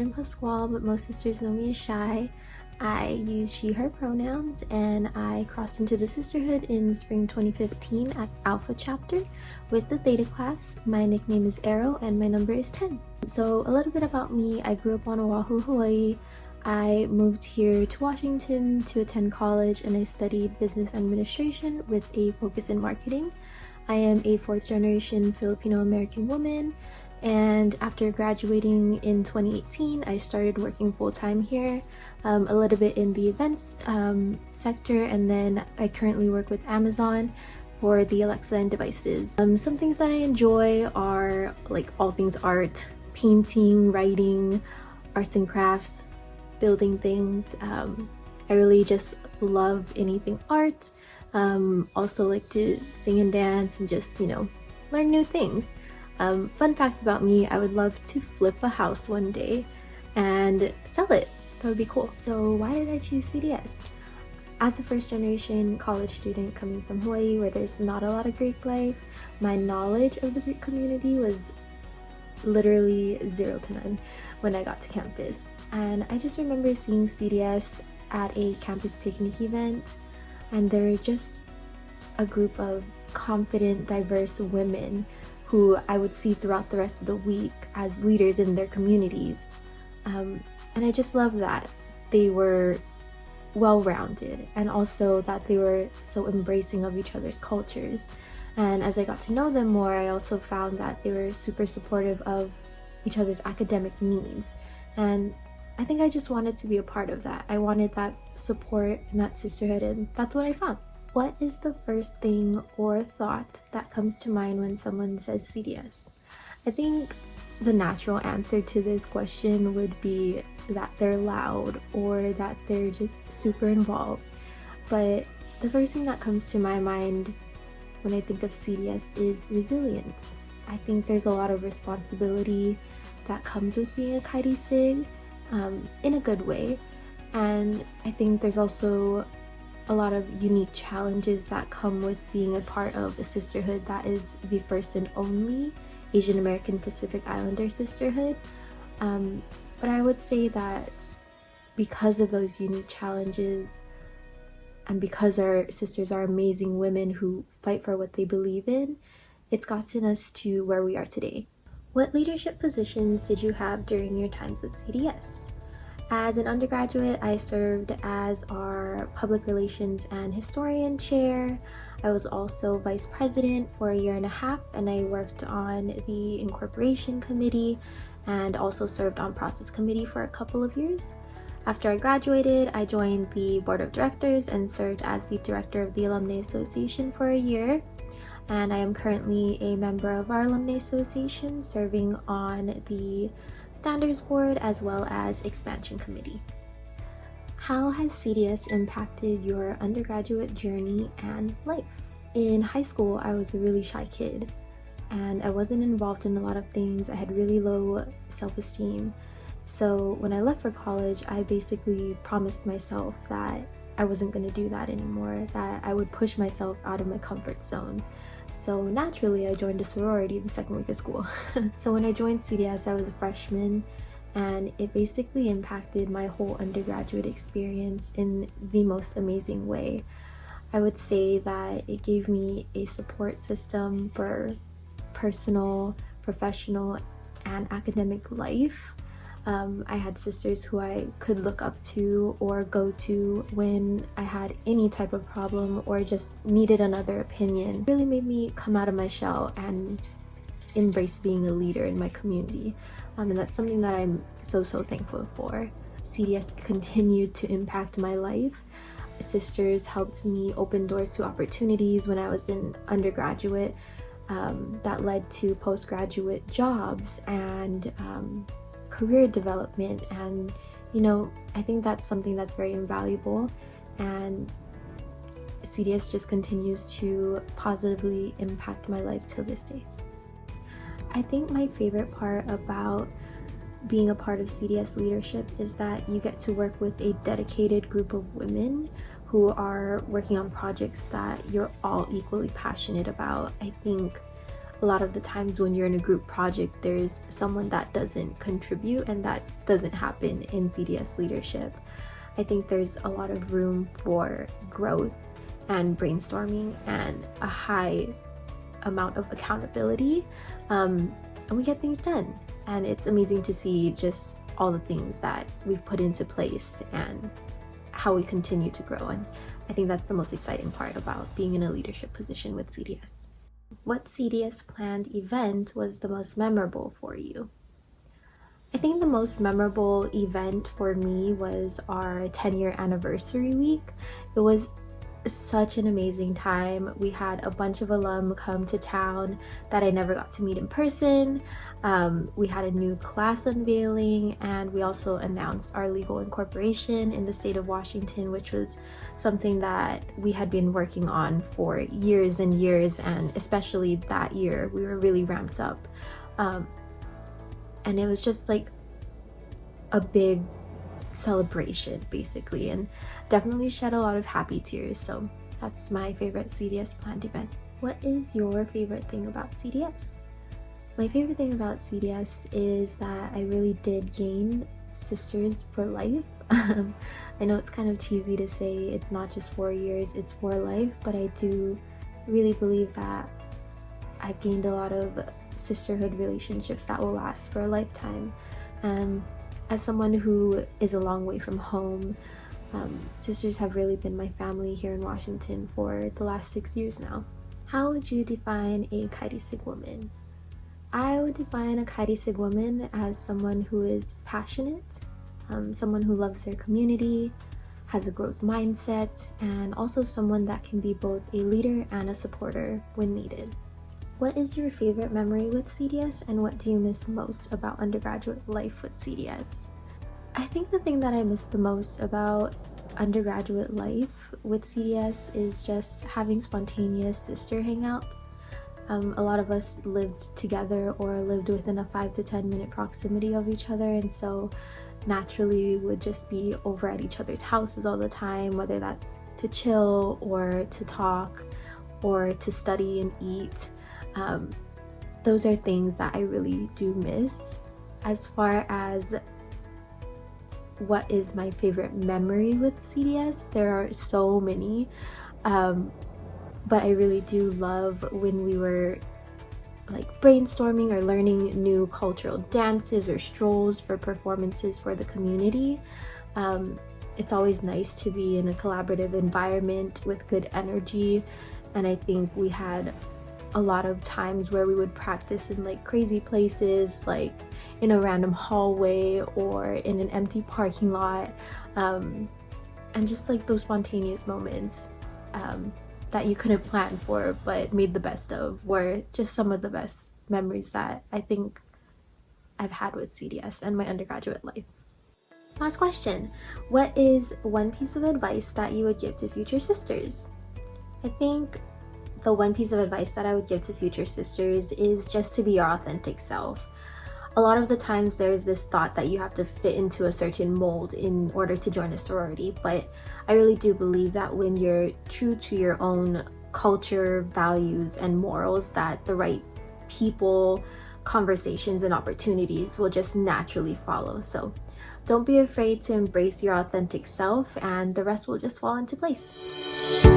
Shyradynne Pascual, but most sisters know me as Shy. I use she, her pronouns, and I crossed into the sisterhood in spring 2015 at Alpha Chapter with the Theta class. My nickname is Arrow and my number is 10. So a little bit about me. I grew up on Oahu, Hawaii. I moved here to Washington to attend college, and I studied business administration with a focus in marketing. I am a fourth generation Filipino American woman, and after graduating in 2018, I started working full-time here, a little bit in the events sector, and then I currently work with Amazon for the Alexa and devices. Some things that I enjoy are like all things art, painting, writing, arts and crafts, building things. I really just love anything art. Also like to sing and dance and just, learn new things. Fun fact about me, I would love to flip a house one day and sell it. That would be cool. So why did I choose CDS? As a first generation college student coming from Hawaii, where there's not a lot of Greek life, my knowledge of the Greek community was literally 0 to none when I got to campus. And I just remember seeing CDS at a campus picnic event, and they're just a group of confident, diverse women who I would see throughout the rest of the week as leaders in their communities. And I just love that they were well-rounded, and also that they were so embracing of each other's cultures. And as I got to know them more, I also found that they were super supportive of each other's academic needs. And I think I just wanted to be a part of that. I wanted that support and that sisterhood, and that's what I found. What is the first thing or thought that comes to mind when someone says CDS? I think the natural answer to this question would be that they're loud or that they're just super involved. But the first thing that comes to my mind when I think of CDS is resilience. I think there's a lot of responsibility that comes with being a Kairi Sig, in a good way. And I think there's also a lot of unique challenges that come with being a part of a sisterhood that is the first and only Asian American Pacific Islander sisterhood. But I would say that because of those unique challenges, and because our sisters are amazing women who fight for what they believe in, it's gotten us to where we are today. What leadership positions did you have during your times with CDS? As an undergraduate, I served as our public relations and historian chair. I was also vice president for a year and a half, and I worked on the incorporation committee and also served on process committee for a couple of years. After I graduated, I joined the board of directors and served as the director of the Alumni Association for a year. And I am currently a member of our Alumni Association, serving on the Standards Board as well as Expansion Committee. How has CDS impacted your undergraduate journey and life? In high school, I was a really shy kid, and I wasn't involved in a lot of things. I had really low self-esteem. So when I left for college, I basically promised myself that I wasn't going to do that anymore, that I would push myself out of my comfort zones. So naturally, I joined a sorority the second week of school. So when I joined CDS, I was a freshman, and it basically impacted my whole undergraduate experience in the most amazing way. I would say that it gave me a support system for personal, professional, and academic life. I had sisters who I could look up to or go to when I had any type of problem or just needed another opinion. It really made me come out of my shell and embrace being a leader in my community. And that's something that I'm so thankful for. CDS continued to impact my life. Sisters helped me open doors to opportunities when I was in undergraduate, that led to postgraduate jobs and career development, and I think that's something that's very invaluable, and CDS just continues to positively impact my life till this day. I think my favorite part about being a part of CDS leadership is that you get to work with a dedicated group of women who are working on projects that you're all equally passionate about. I think a lot of the times when you're in a group project, there's someone that doesn't contribute, and that doesn't happen in CDS leadership. I think there's a lot of room for growth and brainstorming and a high amount of accountability, and we get things done. And it's amazing to see just all the things that we've put into place and how we continue to grow. And I think that's the most exciting part about being in a leadership position with CDS. What CDS planned event was the most memorable for you? I think the most memorable event for me was our 10-year anniversary week. It was such an amazing time. We had a bunch of alum come to town that I never got to meet in person. We had a new class unveiling, and we also announced our legal incorporation in the state of Washington, which was something that we had been working on for years and years, and especially that year we were really ramped up. And it was just like a big celebration basically, and definitely shed a lot of happy tears. So that's my favorite CDS planned event. What is your favorite thing about CDS? My favorite thing about CDS is that I really did gain sisters for life. I know it's kind of cheesy to say it's not just 4 years, it's for life, but I do really believe that I've gained a lot of sisterhood relationships that will last for a lifetime. And as someone who is a long way from home, sisters have really been my family here in Washington for the last 6 years now. How would you define a Kaiti Sig woman? I would define a Kaiti Sig woman as someone who is passionate, someone who loves their community, has a growth mindset, and also someone that can be both a leader and a supporter when needed. What is your favorite memory with CDS, and what do you miss most about undergraduate life with CDS? I think the thing that I miss the most about undergraduate life with CDS is just having spontaneous sister hangouts. A lot of us lived together or lived within a 5 to 10 minute proximity of each other, and so naturally we would just be over at each other's houses all the time, whether that's to chill or to talk or to study and eat. Those are things that I really do miss. As far as what is my favorite memory with CDS, there are so many, but I really do love when we were like brainstorming or learning new cultural dances or strolls for performances for the community. It's always nice to be in a collaborative environment with good energy, and I think we had a lot of times where we would practice in like crazy places, like in a random hallway or in an empty parking lot, and just like those spontaneous moments that you couldn't plan for but made the best of were just some of the best memories that I think I've had with CDS and my undergraduate life. Last question. What is one piece of advice that you would give to future sisters? I think the one piece of advice that I would give to future sisters is just to be your authentic self. A lot of the times there's this thought that you have to fit into a certain mold in order to join a sorority, but I really do believe that when you're true to your own culture, values, and morals, that the right people, conversations, and opportunities will just naturally follow. So don't be afraid to embrace your authentic self, and the rest will just fall into place.